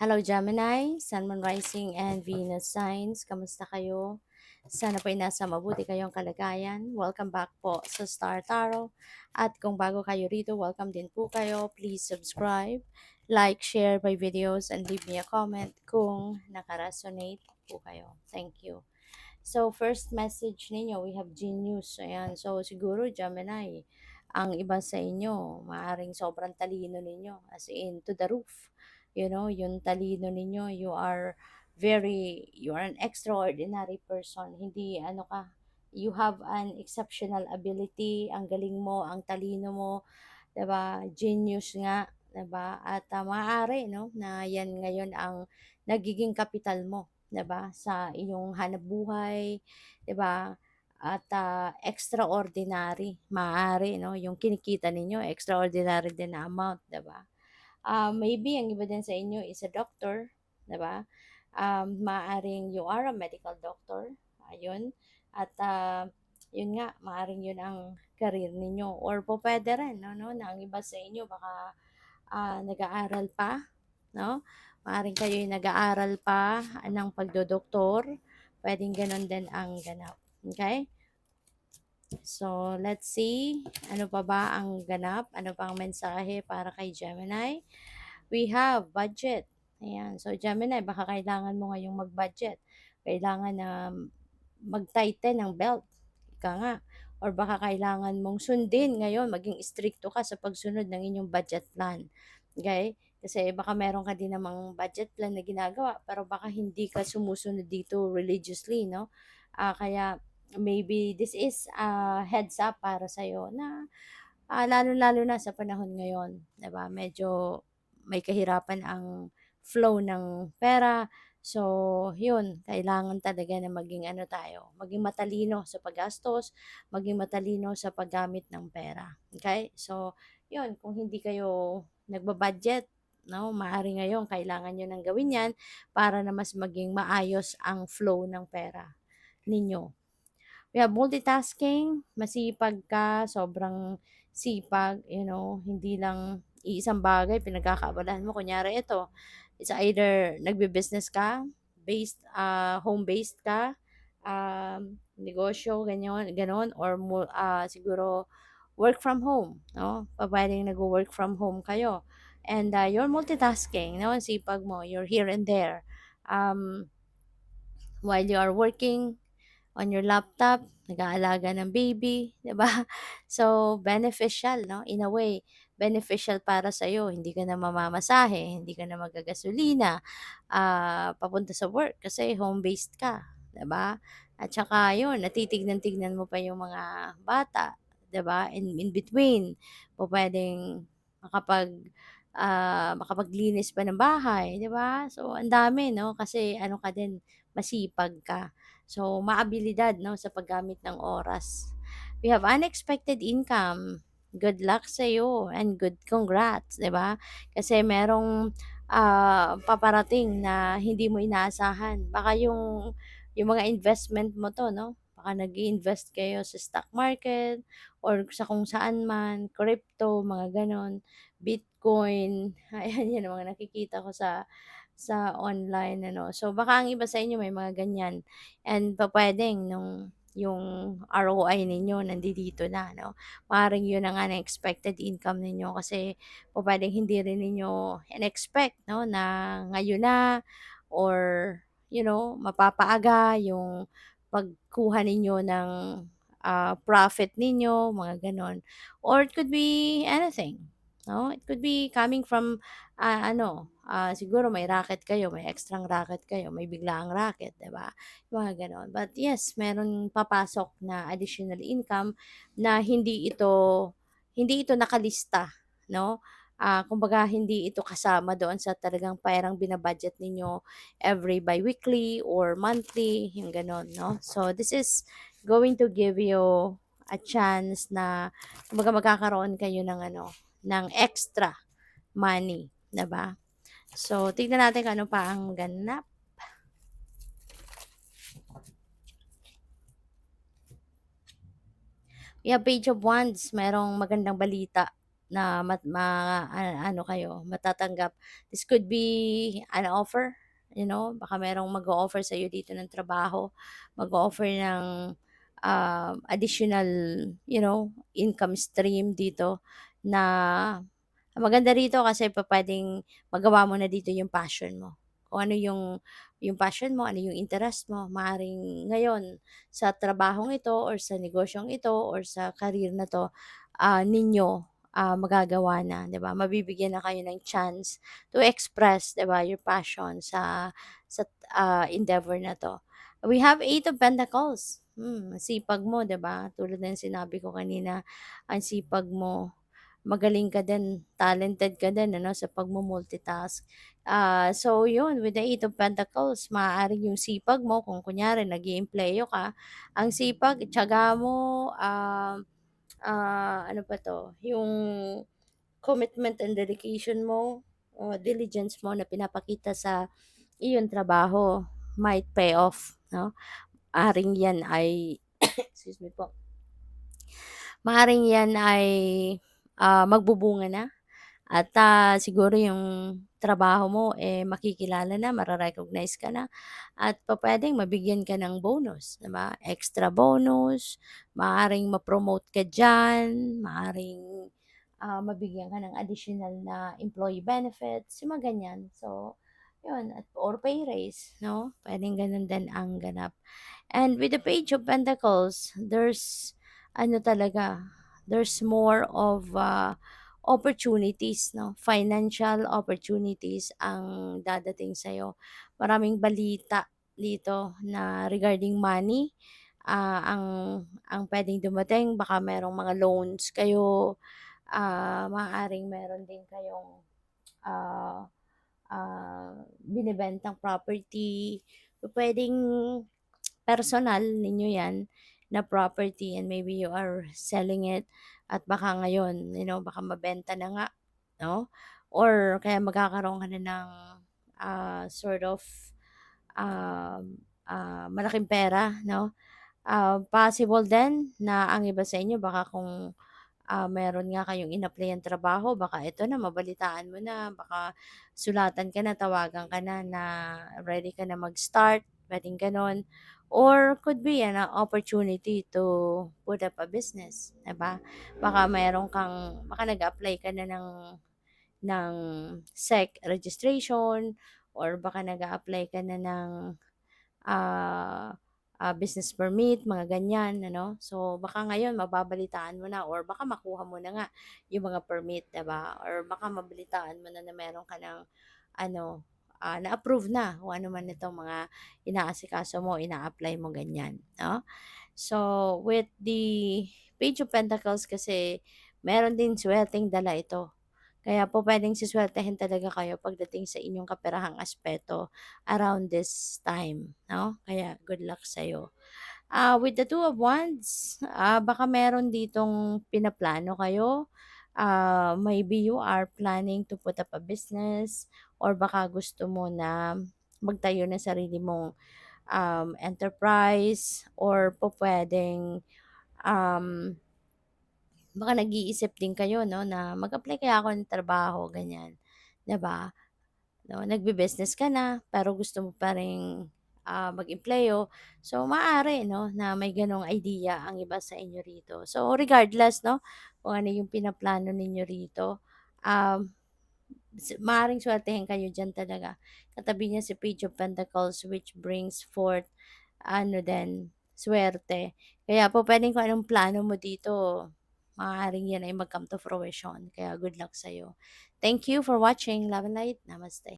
Hello Gemini, Sun, Moon, Rising, and Venus signs. Kamusta kayo? Sana po ay nasa mabuti kayong kalagayan. Welcome back po sa Star Tarot. At kung bago kayo rito, welcome din po kayo. Please subscribe, like, share my videos, and leave me a comment kung nakaresonate po kayo. Thank you. So, first message ninyo, we have Genius. Ayan. So, siguro, Gemini, ang iba sa inyo, maaring sobrang talino ninyo, as in, to the roof. You know, yung talino ninyo, you are an extraordinary person. Hindi, ano ka, you have an exceptional ability, ang galing mo, ang talino mo, 'di ba? Genius nga, 'di ba? At maaari no na 'yan ngayon ang nagiging kapital mo, 'di ba? Sa iyong hanapbuhay, 'di ba? At extraordinary, maaari no, yung kinikita ninyo extraordinary din na amount, 'di ba? Maybe ang iba din sa inyo is a doctor, 'di ba? Maaaring you are a medical doctor, ayun. At yun nga, maaaring yun ang career ninyo or po pwede rin no, na ang iba sa inyo baka nag-aaral pa, no? Maaaring kayo'y nag-aaral pa ng pagdodoktor, puwedeng gano'n din ang ganap, okay. So, let's see, ano pa ba ang ganap, ano pa ang mensahe para kay Gemini? We have budget. Ayan. So, Gemini, baka kailangan mo ngayong mag-budget. Kailangan na mag-tighten ng belt. Ika nga. Or baka kailangan mong sundin ngayon, maging stricto ka sa pagsunod ng inyong budget plan. Okay? Kasi baka meron ka din namang budget plan na ginagawa, pero baka hindi ka sumusunod dito religiously, no? Kaya maybe this is a heads up para sa'yo na lalo-lalo na sa panahon ngayon, 'di ba? Medyo may kahirapan ang flow ng pera. So, 'yun, kailangan talaga na maging ano tayo, maging matalino sa paggastos, maging matalino sa paggamit ng pera. Okay. So, 'yun, kung hindi kayo nagba-budget, no, maaari ngayon kailangan niyo nang gawin 'yan para na mas maging maayos ang flow ng pera ninyo. We have multitasking, masipag ka, sobrang sipag, hindi lang iisang bagay pinagkakaabalahan mo. Kunyari ito, it's either nagbe-business ka, home-based ka, negosyo, ganyan, ganon, or siguro work from home, no? Pwedeng nag-work from home kayo. And you're multitasking, no? Sipag mo, you're here and there. Um, while you are working, on your laptop, nag-aalaga ng baby, 'di ba? So, beneficial, no? In a way, beneficial para sa iyo. Hindi ka na mamamasahe, hindi ka na magagasolina, papunta sa work kasi home-based ka, 'di ba? At saka 'yun, natitignan-tignan mo pa yung mga bata, 'di ba? In between, pupuwedeng makapaglinis pa ng bahay, 'di ba? So, ang dami, no? Kasi ano ka din, masipag ka. So, maabilidad 'no, sa paggamit ng oras. We have unexpected income. Good luck sa sa'yo and good congrats, 'di ba? Kasi merong, paparating na hindi mo inaasahan. Baka yung mga investment mo 'to 'no, baka nag-i-invest kayo sa stock market or sa kung saan man, crypto, mga gano'n, Bitcoin, ayan, 'yan ang mga nakikita ko sa online ano. So, baka ang iba sa inyo may mga ganyan and pupuwedeng yung ROI ninyo nandidito na 'no. Maaaring yun ang unexpected income ninyo kasi pupuwedeng hindi rin ninyo in-expect 'no, na ngayon na or mapapaaga yung pagkuha ninyo ng, profit ninyo, mga gano'n. Or it could be anything, 'no. It could be coming from, siguro may racket kayo, may extrang racket kayo, may biglaang racket, 'di ba? Yung mga gano'n. But yes, meron papasok na additional income na hindi ito nakalista, 'no? Kumbaga hindi ito kasama doon sa talagang perang bina-budget ninyo every biweekly or monthly, yung gano'n, 'no? So, this is going to give you a chance na kumbaga magkakaroon kayo ng ano, ng extra money, 'di ba? So, tignan natin kung ano pa ang ganap. Yeah, Page of Wands, merong magandang balita na ano kayo, matatanggap. This could be an offer, baka merong mag-o-offer sa'yo dito ng trabaho, mag-o-offer ng, additional, income stream dito na ang maganda rito kasi pupuwedeng magawa mo na dito yung passion mo. Kung ano yung passion mo, ano yung interest mo, maaaring ngayon sa trabahong ito or sa negosyong ito or sa career na 'to, ninyo, magagawa na, 'di ba? Mabibigyan na kayo ng chance to express, 'di ba, your passion sa endeavor na 'to. We have Eight of Pentacles, sipag mo, 'di ba? Tulad ng sinabi ko kanina, ang sipag mo. Magaling ka din, talented ka din ano, sa pagmu-multitask. So yun, with the Eight of Pentacles, maaaring yung sipag mo kung kunyari nag-eempleyo ka, ang sipag, tiyaga mo, ano pa 'to, yung commitment and dedication mo, o diligence mo na pinapakita sa iyong trabaho might pay off, 'no? Maaaring yan ay excuse me po, maaaring yan ay, magbubunga na. At, siguro yung trabaho mo, makikilala na, mare-recognize ka na at pupuwedeng mabigyan ka ng bonus, 'di ba? Extra bonus, maaaring ma-promote ka diyan, maaaring, mabigyan ka ng additional na employee benefits, yung mga ganyan. So, yun at or pay raise, 'no? Puwedeng gano'n din ang ganap. And with the Page of Pentacles, there's ano talaga, there's more of opportunities, no? Financial opportunities ang dadating sa'yo. Maraming balita dito na regarding money, ang pwedeng dumating. Baka merong mga loans kayo, maaaring meron din kayong ah, binibentang property. Pupuwedeng personal ninyo 'yan na property and maybe you are selling it at baka ngayon, baka mabenta na nga, 'no? Or kaya magkakaroon ka na ng, sort of, malaking pera, 'no? Possible din na ang iba sa inyo baka kung meron nga kayong in-applyan trabaho baka ito na mabalitaan mo na, baka sulatan ka na, tawagan ka na na ready ka na mag-start, puwedeng gano'n. Or could be an opportunity to put up a business, 'di ba? Baka nag-apply ka na ng SEC registration or baka nag-a-apply ka na ng ah, business permit, mga ganyan, ano. So, baka ngayon mababalitaan mo na or baka makuha mo na nga yung mga permit, 'di ba? Or baka mabalitaan mo na na meron ka ng ano, na-approve na kung ano man itong mga inaasikaso mo, ina-apply mo, ganyan, 'no? So, with the Page of Pentacles kasi meron din suwerteng dala ito. Kaya po puwedeng suswertehin talaga kayo pagdating sa inyong kaperahang aspeto around this time, 'no? Kaya good luck sa'yo. With the Two of Wands, baka meron ditong pinaplano kayo. Maybe you are planning to put up a business or baka gusto mo na magtayo ng sarili mong, enterprise or pupuwedeng, um, baka nag-iisip din kayo 'no, na mag-apply kaya ako ng trabaho, ganyan, 'di ba? 'No, nagbi-business ka na, pero gusto mo pa ring, mag-empleyo. So, maaari 'no, na may gano'ng idea ang iba sa inyo rito. So, regardless 'no, kung ano yung pinaplano ninyo rito, um, maaaring swertehin kayo diyan talaga. Katabi niya si Page of Pentacles which brings forth ano din, suwerte. Kaya po puwedeng kung anong plano mo dito, maaaring yan ay mag-come to fruition. Kaya good luck sa'yo. Thank you for watching. Love and light. Namaste.